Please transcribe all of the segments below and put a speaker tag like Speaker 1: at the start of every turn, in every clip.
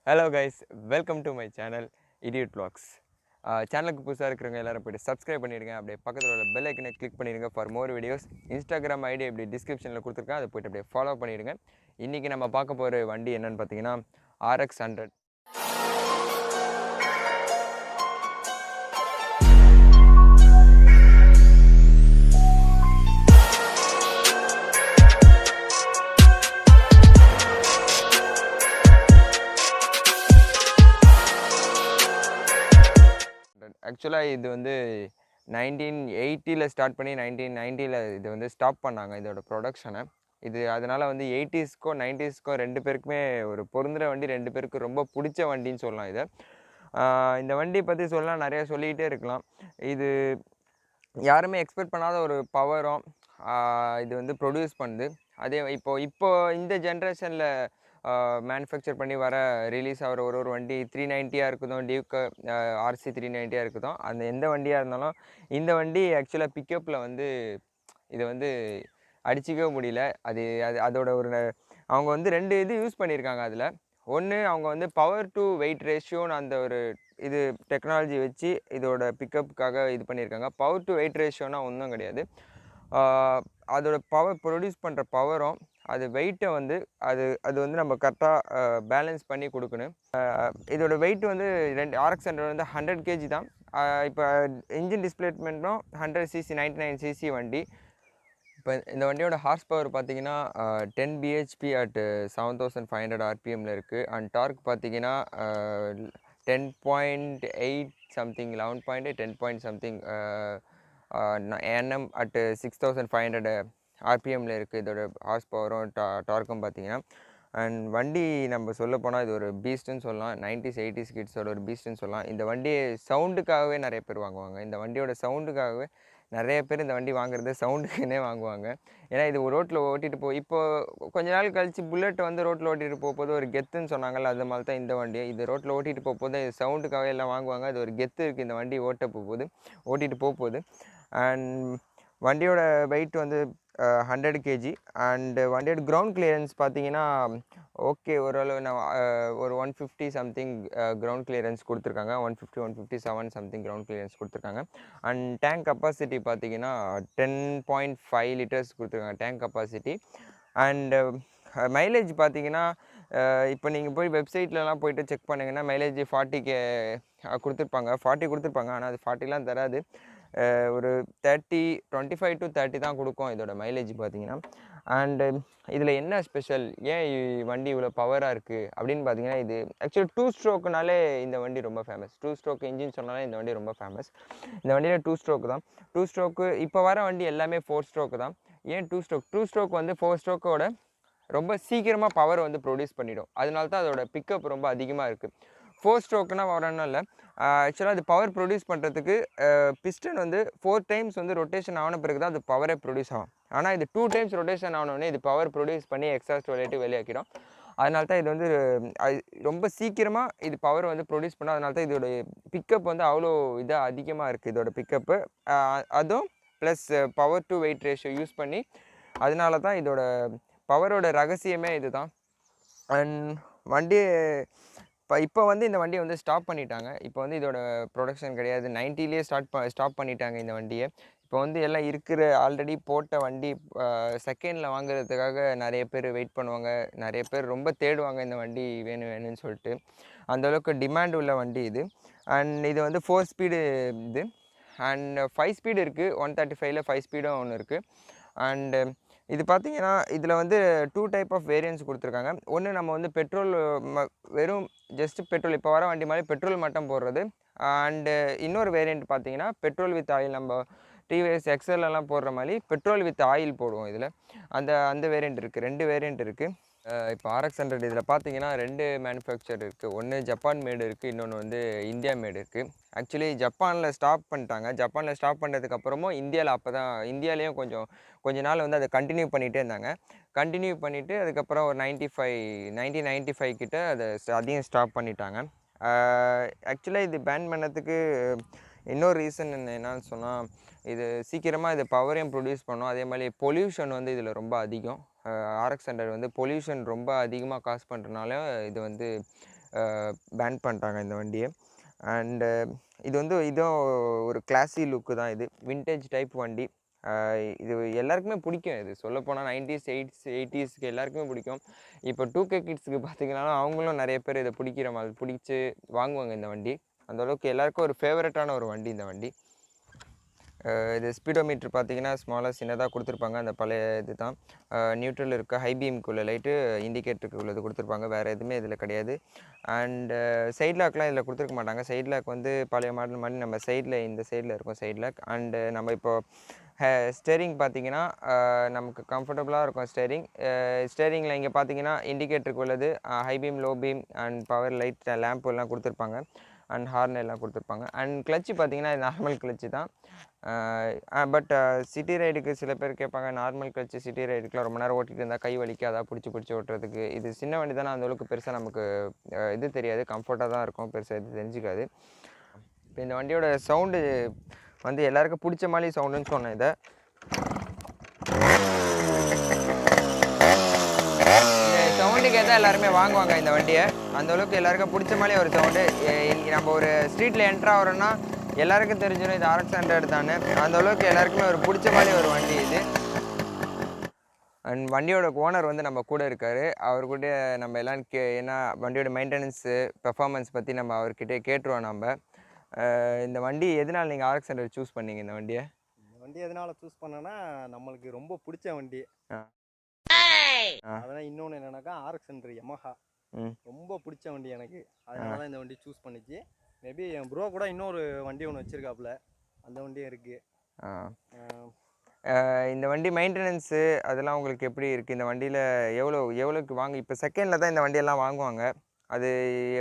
Speaker 1: Hello guys, welcome to my channel Idiot Vlogs. சேனலுக்கு புதுசாக இருக்கிறவங்க எல்லாரும் போய்ட்டு சப்ஸ்கிரைப் பண்ணிடுங்க. அப்படியே பக்கத்தில் உள்ள பெல் ஐக்கனை கிளிக் பண்ணிடுங்க for more videos. Instagram ID இப்படி டிஸ்கிரிப்ஷனில் கொடுத்துருக்கேன், அதை போய்ட்டு அப்படியே ஃபாலோ பண்ணிடுங்க. இன்றைக்கி நம்ம பார்க்க போகிற வண்டி என்னென்னு பார்த்தீங்கன்னா RX100. ஆக்சுவலாக இது வந்து 1980ல் ஸ்டார்ட் பண்ணி 1990ல் இது வந்து ஸ்டாப் பண்ணாங்க இதோட ப்ரொடக்ஷனை. இது அதனால் வந்து 80ஸ்க்கும் 90ஸ்க்கும் ரெண்டு பேருக்குமே ஒரு பொருந்துகிற வண்டி, ரெண்டு பேருக்கு ரொம்ப பிடிச்ச வண்டின்னு சொல்லலாம். இதை இந்த வண்டி பற்றி சொல்லலாம், நிறையா சொல்லிக்கிட்டே இருக்கலாம். இது யாருமே எக்ஸ்பெக்ட் பண்ணாத ஒரு பவரும் இது வந்து ப்ரொடியூஸ் பண்ணுது. அதே இப்போ இந்த ஜென்ரேஷனில் மேனுஃபேக்சர் பண்ணி வர ரிலீஸ் ஆகிற ஒரு வண்டி 390 இருக்கட்டும், டியூக்கு RC 390 இருக்கட்டும், அந்த எந்த வண்டியாக இருந்தாலும் இந்த வண்டி ஆக்சுவலாக பிக்கப்பில் வந்து இதை வந்து அடிச்சிக்கவே முடியல. அதோட ஒரு அவங்க வந்து ரெண்டு இது யூஸ் பண்ணியிருக்காங்க. அதில் ஒன்று, அவங்க வந்து பவர் டு வெயிட் ரேஷியோன்னு அந்த ஒரு இது டெக்னாலஜி வச்சு இதோட பிக்கப்புக்காக இது பண்ணியிருக்காங்க. பவர் டு வெயிட் ரேஷியோனா ஒன்றும் கிடையாது. அதோட பவர் ப்ரொடியூஸ் பண்ணுற பவரும் அது வெயிட்டை வந்து அது வந்து நம்ம கரெக்டாக பேலன்ஸ் பண்ணி கொடுக்கணும். இதோட வெயிட் வந்து RX100 வந்து 100 kg தான். இப்போ இன்ஜின் டிஸ்பிளேஸ்மெண்ட்டும் 100cc 99cc வண்டி. இப்போ இந்த வண்டியோட ஹார்ஸ் பவர் பார்த்தீங்கன்னா 10 bhp அட் 7500 RPMல இருக்குது. அண்ட் டார்க் பார்த்தீங்கன்னா 10.8 சம்திங் 11.8 10 something Nm அட் 6500 RPMல இருக்குது. இதோட ஹார்ஸ் பவரும் டார்க்கும் பார்த்தீங்கன்னா. அண்ட் வண்டி நம்ம சொல்ல போனால் இது ஒரு பீஸ்ட்டுன்னு சொல்லலாம். 90s 80s கிட்ஸோட ஒரு பீஸ்ட்டுன்னு சொல்லலாம். இந்த வண்டியை சவுண்டுக்காகவே நிறைய பேர் வாங்குவாங்க. இந்த வண்டியோட சவுண்டுக்காகவே நிறைய பேர் இந்த வண்டி வாங்குறது சவுண்டுக்குன்னே வாங்குவாங்க. ஏன்னா இது ஒரு ரோட்டில் ஓட்டிகிட்டு இப்போது கொஞ்ச நாள் கழித்து புல்லெட் வந்து ரோட்டில் ஓட்டிகிட்டு போகும்போது ஒரு கெத்துன்னு சொன்னாங்கல்ல, அது மாதிரி தான் இந்த வண்டியை இது ரோட்டில் ஓட்டிகிட்டு போகும்போது சவுண்டுக்காக எல்லாம் வாங்குவாங்க. அது ஒரு கெத்து இருக்குது இந்த வண்டி ஓட்டிகிட்டு போகும்போது. அண்ட் வண்டியோட வெயிட் வந்து 100 kg. அண்டு வண்டியோட கிரவுண்ட் கிளியரன்ஸ் பார்த்தீங்கன்னா ஓகே, ஓரளவு நான் ஒரு 150 சம்திங் கிரவுண்ட் கிளியரன்ஸ் கொடுத்துருக்காங்க. 157 சம்திங் கிரவுண்ட் கிளியரன்ஸ் கொடுத்துருக்காங்க. அண்ட் டேங்க் கப்பாசிட்டி பார்த்தீங்கன்னா 10.5 லிட்டர்ஸ் கொடுத்துருக்காங்க டேங்க் கப்பாசிட்டி. அண்டு மைலேஜ் பார்த்தீங்கன்னா இப்போ நீங்கள் போய் வெப்சைட்லலாம் போய்ட்டு செக் பண்ணிங்கன்னா மைலேஜ் 40 கொடுத்துருப்பாங்க, 40 கொடுத்துருப்பாங்க. ஆனால் அது 40லாம் தராது. ஒரு 25 to 30 தான் கொடுக்கும் இதோட மைலேஜ் பார்த்தீங்கன்னா. அண்டு இதில் என்ன ஸ்பெஷல், ஏன் வண்டி இவ்வளோ பவராக இருக்குது அப்படின்னு பார்த்தீங்கன்னா, இது ஆக்சுவலி 2 ஸ்ட்ரோக்குனாலே இந்த வண்டி ரொம்ப ஃபேமஸ். 2 ஸ்ட்ரோக் இன்ஜின் சொன்னாலே இந்த வண்டி ரொம்ப ஃபேமஸ். இந்த வண்டியில் 2 ஸ்ட்ரோக்கு தான். 2 ஸ்ட்ரோக்கு இப்போ வர வண்டி எல்லாமே 4 ஸ்ட்ரோக்கு தான். ஏன் 2 ஸ்ட்ரோக்? 2 ஸ்ட்ரோக் வந்து 4 ஸ்ட்ரோக்கோட ரொம்ப சீக்கிரமாக பவர் வந்து ப்ரொடியூஸ் பண்ணிடும். அதனால தான் அதோட பிக்கப் ரொம்ப அதிகமாக இருக்குது. 4 ஸ்ட்ரோக்குனால் வரணும் இல்லை, ஆக்சுவலாக அது பவர் ப்ரொடியூஸ் பண்ணுறதுக்கு பிஸ்டன் வந்து 4 டைம்ஸ் வந்து ரொட்டேஷன் ஆன பிறகு தான் அது பவரே ப்ரொடியூஸ் ஆகும். ஆனால் இது 2 டைம்ஸ் ரொட்டேஷன் ஆனோடனே இது பவர் ப்ரொடியூஸ் பண்ணி எக்ஸாஸ்ட் வெளியாக்கிடும். அதனால தான் இது வந்து ரொம்ப சீக்கிரமாக இது பவர் வந்து ப்ரொடியூஸ் பண்ணோம். அதனால தான் இதோட பிக்கப் வந்து அவ்வளோ இதாக அதிகமாக இருக்குது இதோட பிக்கப்பு. அதுவும் plus power to wait ratio use பண்ணி, அதனால தான் இதோட பவரோட ரகசியமே இது தான். அண்ட் வண்டி இப்போ வந்து இந்த வண்டியை வந்து ஸ்டாப் பண்ணிட்டாங்க. இப்போ வந்து இதோட ப்ரொடக்ஷன் கிடையாது. 90லேயே ஸ்டாப் பண்ணிட்டாங்க இந்த வண்டியை. இப்போ வந்து எல்லாம் இருக்கிற ஆல்ரெடி போட்ட வண்டி செகண்டில் வாங்குறதுக்காக நிறைய பேர் வெயிட் பண்ணுவாங்க. நிறைய பேர் ரொம்ப தேடுவாங்க இந்த வண்டி வேணும்னு சொல்லிட்டு. அந்தளவுக்கு டிமாண்ட் உள்ள வண்டி இது. அண்ட் இது வந்து 4 ஸ்பீடு இது. அண்ட் 5 ஸ்பீடு இருக்குது. 135ல் 5 ஸ்பீடும் ஒன்று இருக்குது. அண்டு இது பார்த்தீங்கன்னா இதில் வந்து 2 டைப் ஆஃப் வேரியன்ஸ் கொடுத்துருக்காங்க. ஒன்று நம்ம வந்து பெட்ரோல் வெறும் ஜஸ்ட்டு பெட்ரோல், இப்போ வர வண்டி மாதிரி பெட்ரோல் மட்டும் போடுறது. அண்டு இன்னொரு வேரியண்ட் பார்த்தீங்கன்னா பெட்ரோல் வித் ஆயில், நம்ம டிவிஎஸ் எக்ஸல்லாம் போடுற மாதிரி பெட்ரோல் வித் ஆயில் போடுவோம் இதில். அந்த வேரியண்ட் இருக்குது. 2 வேரியண்ட் இருக்குது. இப்போ RX100 இதில் பார்த்தீங்கன்னா 2 மேனுஃபேக்சர் இருக்குது. ஒன்று ஜப்பான் மேடு இருக்குது, இன்னொன்று வந்து இந்தியா மேடு இருக்குது. ஆக்சுவலி ஜப்பானில் ஸ்டாப் பண்ணிட்டாங்க. ஜப்பானில் ஸ்டாப் பண்ணதுக்கப்புறமும் இந்தியாவிலையும் கொஞ்ச நாள் வந்து அதை கண்டினியூ பண்ணிகிட்டே இருந்தாங்க. கண்டினியூ பண்ணிவிட்டு அதுக்கப்புறம் ஒரு 1995 கிட்ட அதையும் ஸ்டாப் பண்ணிட்டாங்க. ஆக்சுவலாக இது பேன் பண்ணதுக்கு இன்னொரு ரீசன் என்னன்னு சொன்னால், இது சீக்கிரமாக இது பவரையும் ப்ரொடியூஸ் பண்ணும். அதே மாதிரி பொல்யூஷன் வந்து இதில் ரொம்ப அதிகம். RX100 வந்து பொல்யூஷன் ரொம்ப அதிகமாக காஸ் பண்ணுறனால இது வந்து பேன் பண்ணிட்டாங்க இந்த வண்டியை. அண்டு இது வந்து இதுவும் ஒரு கிளாஸி லுக்கு தான். இது விண்டேஜ் டைப் வண்டி. இது எல்லாருக்குமே பிடிக்கும். இது சொல்லப்போனால் 90s 80ஸ்க்கு எல்லாருக்குமே பிடிக்கும். இப்போ 2K கிட்ஸுக்கு பார்த்தீங்கன்னா அவங்களும் நிறைய பேர் இதை பிடிக்கிற மாதிரி பிடிச்சி வாங்குவாங்க இந்த வண்டி. அந்தளவுக்கு எல்லாருக்கும் ஒரு ஃபேவரட்டான ஒரு வண்டி இந்த வண்டி. இது ஸ்பீடோமீட்ரு பார்த்தீங்கன்னா ஸ்மாலாக சின்னதாக கொடுத்துருப்பாங்க. அந்த பழைய இது தான். நியூட்ரல் இருக்க ஹை பீமுக்குள்ள லைட்டு, இண்டிகேட்டருக்கு உள்ளது கொடுத்துருப்பாங்க. வேறு எதுவுமே இதில் கிடையாது. அண்டு சைட் லாக்லாம் இதில் கொடுத்துருக்க மாட்டாங்க. சைட் லாக் வந்து பழைய மாடல் மாதிரி நம்ம சைடில் இந்த சைடில் இருக்கும் சைட் லாக். அண்டு நம்ம இப்போது ஸ்டேரிங் பார்த்தீங்கன்னா நமக்கு கம்ஃபர்டபுளாக இருக்கும் ஸ்டேரிங். ஸ்டேரிங்கில் இங்கே பார்த்தீங்கன்னா இண்டிகேட்டருக்கு உள்ளது, high beam, low beam and power light, lamp எல்லாம் கொடுத்துருப்பாங்க. அண்ட் ஹார்ன் எல்லாம் கொடுத்துருப்பாங்க. அண்ட் கிளச்சு பார்த்தீங்கன்னா நார்மல் கிளச்சு தான். பட் சிட்டி ரைடுக்கு சில பேர் கேட்பாங்க, நார்மல் கிளச்சு சிட்டி ரைடுக்குலாம் ரொம்ப நேரம் ஓட்டிகிட்டு இருந்தால் கை வலிக்காதா பிடிச்சி ஓட்டுறதுக்கு. இது சின்ன வண்டி தானே, அந்தளவுக்கு பெருசாக நமக்கு இது தெரியாது, கம்ஃபர்ட்டாக தான் இருக்கும், பெருசாக இது தெரிஞ்சுக்காது. இப்போ இந்த வண்டியோட சவுண்டு வந்து எல்லாருக்கும் பிடிச்ச மாதிரி சவுண்டுன்னு சொன்னேன். இதை சவுண்டுக்கு ஏதா எல்லாருமே வாங்குவாங்க இந்த வண்டியை. அந்தளவுக்கு எல்லாருக்கும் பிடிச்ச மாதிரி ஒரு சவுண்டு. நம்ம ஒரு ஸ்ட்ரீட்டில் என்ட்ரு ஆகிறோன்னா எல்லாருக்கும் தெரிஞ்சிடும் இது RX100 தானே. அந்தளவுக்கு எல்லாருக்குமே ஒரு பிடிச்ச மாதிரி ஒரு வண்டி இது. அண்ட் வண்டியோட ஓனர் வந்து நம்ம கூட இருக்கார். அவர்கிட்ட நம்ம எல்லாம் ஏன்னா வண்டியோட மெயின்டெனன்ஸு, பெர்ஃபார்மன்ஸ் பற்றி நம்ம அவர்கிட்ட கேட்டுருவோம். நம்ம இந்த வண்டி எதனால் நீங்கள் RX100 சூஸ் பண்ணீங்க? இந்த வண்டியை
Speaker 2: எதனால் சூஸ் பண்ணேன்னா, நம்மளுக்கு ரொம்ப பிடிச்ச வண்டி. அதனால் இன்னொன்று என்னன்னாக்கா RX100 Yamaha ரொம்ப பிடிச்ச வண்டி எனக்கு. அதனால தான் இந்த வண்டி சூஸ் பண்ணிச்சு. மேபி என் ப்ரோ கூட இன்னொரு வண்டி ஒன்று வச்சுருக்காப்புல, அந்த வண்டியும் இருக்குது.
Speaker 1: இந்த வண்டி மெயின்டெனன்ஸு அதெல்லாம் உங்களுக்கு எப்படி இருக்குது? இந்த வண்டியில் எவ்வளோக்கு இப்போ செகண்டில் தான் இந்த வண்டியெல்லாம் வாங்குவாங்க. அது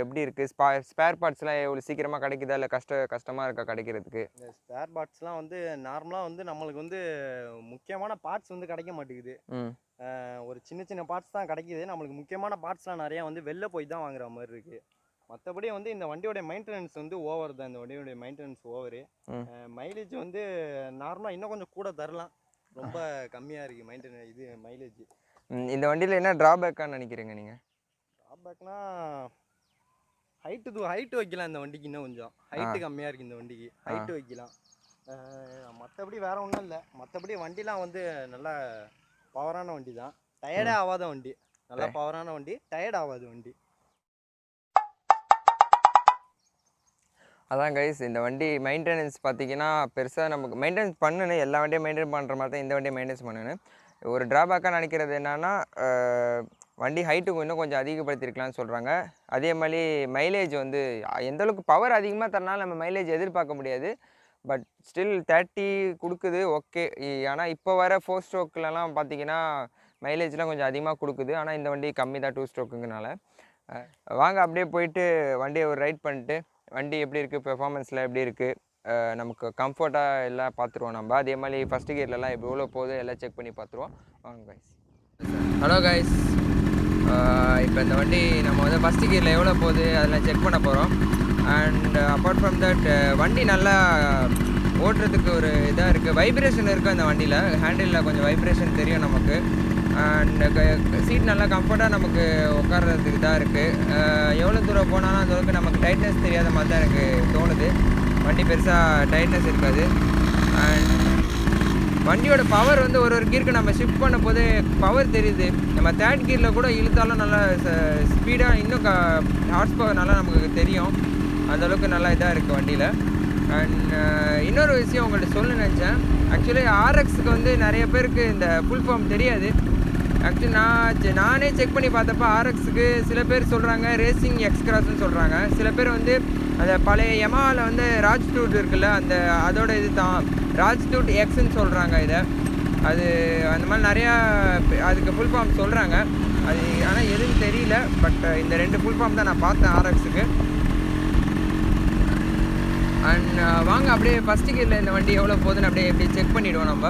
Speaker 1: எப்படி இருக்குது? ஸ்பேர் பார்ட்ஸ்லாம் எவ்வளோ சீக்கிரமாக கிடைக்குதா, இல்லை கஷ்டமாக இருக்கா கிடைக்கிறதுக்கு?
Speaker 2: இந்த ஸ்பேர் பார்ட்ஸ்லாம் வந்து நார்மலாக வந்து நம்மளுக்கு வந்து முக்கியமான பார்ட்ஸ் வந்து கிடைக்க மாட்டேங்குது. ஒரு சின்ன பார்ட்ஸ் தான் கிடைக்கிது. நம்மளுக்கு முக்கியமான பார்ட்ஸ்லாம் நிறையா வந்து வெளில போய் தான் வாங்குற மாதிரி இருக்குது. மற்றபடி வந்து இந்த வண்டியோட மெயின்டெனன்ஸ் வந்து ஓவர் தான். இந்த வண்டியோடைய மெயின்டெனன்ஸ் ஓவரு. மைலேஜ் வந்து நார்மலாக இன்னும் கொஞ்சம் கூட தரலாம். ரொம்ப கம்மியாக இருக்குது இது மைலேஜ்.
Speaker 1: இந்த வண்டியில் என்ன ட்ராபேக்கான்னு நினைக்கிறீங்க நீங்கள்?
Speaker 2: ட்ராபேக்னா ஹைட்டு வைக்கலாம். இந்த வண்டிக்கு இன்னும் கொஞ்சம் ஹைட்டு கம்மியாக இருக்குது. இந்த வண்டிக்கு ஹைட்டு வைக்கலாம். மற்றபடி வேறு ஒன்றும் இல்லை. மற்றபடி வண்டிலாம் வந்து நல்லா பவரான வண்டி தான். டயர்டே ஆகாத வண்டி. நல்லா பவரான வண்டி, டயர்ட் ஆகாது வண்டி.
Speaker 1: அதான் கைஸ், இந்த வண்டி மெயின்டெனன்ஸ் பார்த்தீங்கன்னா பெருசாக நமக்கு மெயின்டெனன்ஸ் பண்ணணும். எல்லா வண்டியும் மெயின்டைன் பண்ணுற மாதிரி தான் இந்த வண்டியை மெயின்டெனன்ஸ் பண்ணணும். ஒரு ட்ராபேக்காக நினைக்கிறது என்னென்னா, வண்டி ஹைட்டுக்கு இன்னும் கொஞ்சம் அதிகப்படுத்திருக்கலாம்னு சொல்கிறாங்க. அதே மாதிரி மைலேஜ் வந்து எந்தளவுக்கு பவர் அதிகமாக தரனால நம்ம மைலேஜ் எதிர்பார்க்க முடியாது. பட் ஸ்டில் 30 கொடுக்குது, ஓகே. ஆனால் இப்போ வர 4 ஸ்ட்ரோக்லலாம் பார்த்தீங்கன்னா மைலேஜ்லாம் கொஞ்சம் அதிகமாக கொடுக்குது. ஆனால் இந்த வண்டி கம்மி தான் 2 ஸ்ட்ரோக்குங்கனால. வாங்க அப்படியே போயிட்டு வண்டியை ஒரு ரைட் பண்ணிட்டு வண்டி எப்படி இருக்குது, பெர்ஃபார்மன்ஸில் எப்படி இருக்குது, நமக்கு கம்ஃபர்ட்டாக எல்லாம் பார்த்துருவோம் நம்ம. அதே மாதிரி ஃபஸ்ட்டு கியர்லலாம் எவ்வளோ போகுது எல்லாம் செக் பண்ணி பார்த்துருவோம். வாங்க கைஸ். ஹலோ கைஸ், இப்போ இந்த வண்டி நம்ம வந்து ஃபஸ்ட்டு கியரில் எவ்வளோ போகுது அதெல்லாம் செக் பண்ண போகிறோம். அண்ட் அப்பார்ட் ஃப்ரம் தட் வண்டி நல்லா ஓட்டுறதுக்கு ஒரு இதாக இருக்குது. வைப்ரேஷன் இருக்குது அந்த வண்டியில். ஹேண்டிலில் கொஞ்சம் வைப்ரேஷன் தெரியும் நமக்கு. அண்ட் சீட் நல்லா கம்ஃபர்ட்டாக நமக்கு உட்கார்றதுக்கு தான் இருக்குது. எவ்வளோ தூரம் போனாலும் அந்தளவுக்கு நமக்கு டைட்னஸ் தெரியாத மாதிரி தான் எனக்கு தோணுது. வண்டி பெருசாக டைட்னஸ் இருக்காது. அண்ட் வண்டியோட பவர் வந்து ஒரு கீருக்கு நம்ம ஷிஃப்ட் பண்ண போது பவர் தெரியுது. நம்ம 3rd கியரில் கூட இழுத்தாலும் நல்லா ஸ்பீடாக இன்னும் ஹார்ஸ் பவர் நல்லா நமக்கு தெரியும். அந்தளவுக்கு நல்லா இதாக இருக்குது வண்டியில். அண்ட் இன்னொரு விஷயம் உங்கள்கிட்ட சொல்ல நினச்சேன். ஆக்சுவலி RXக்கு வந்து நிறைய பேருக்கு இந்த ஃபுல் ஃபார்ம் தெரியாது. ஆக்சுவலி நானே செக் பண்ணி பார்த்தப்போ RXக்கு சில பேர் சொல்கிறாங்க ரேசிங் எக்ஸ்கிராஸ்ன்னு சொல்கிறாங்க. சில பேர் வந்து அந்த பழைய யமாவில் வந்து ராஜ்டூட் இருக்குல்ல, அதோட இது தான் ராஜ்டூட் எக்ஸ்ன்னு சொல்கிறாங்க இதை. அது அந்த மாதிரி நிறையா அதுக்கு ஃபுல் ஃபார்ம் சொல்கிறாங்க. அது ஆனால் எதுவும் தெரியல. பட் இந்த 2 ஃபுல் ஃபார்ம் தான் நான் பார்த்தேன் RXக்கு. அண்ட் வாங்க அப்படியே ஃபஸ்ட்டு கியரில் இந்த வண்டி எவ்வளோ போகுதுன்னு அப்படியே எப்படி செக் பண்ணிவிடுவோம் நம்ம.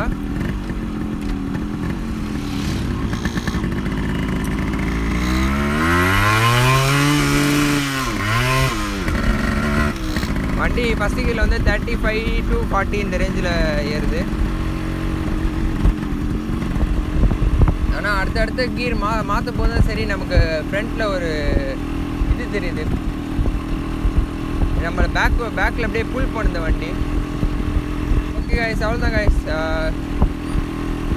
Speaker 1: வண்டி ஃபஸ்ட்டு கியரில் வந்து 35 to 40 இந்த ரேஞ்சில் ஏறுது. ஆனால் அடுத்தடுத்த கீர் மாற்றும் போது தான் சரி நமக்கு ஃப்ரண்ட்டில் ஒரு இது தெரியுது. நம்மளை பேக்கில் அப்படியே புல் பண்ணுது வண்டி. ஓகே கைஸ், அவ்வளோதான் கைஸ்.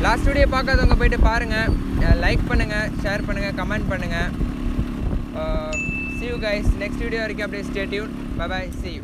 Speaker 1: லாஸ்ட் வீடியோ பார்க்காதவங்க போய்ட்டு பாருங்கள். லைக் பண்ணுங்கள், ஷேர் பண்ணுங்கள், கமெண்ட் பண்ணுங்கள். See you guys next video வரைக்கும் அப்படியே stay tuned. Bye bye, see you.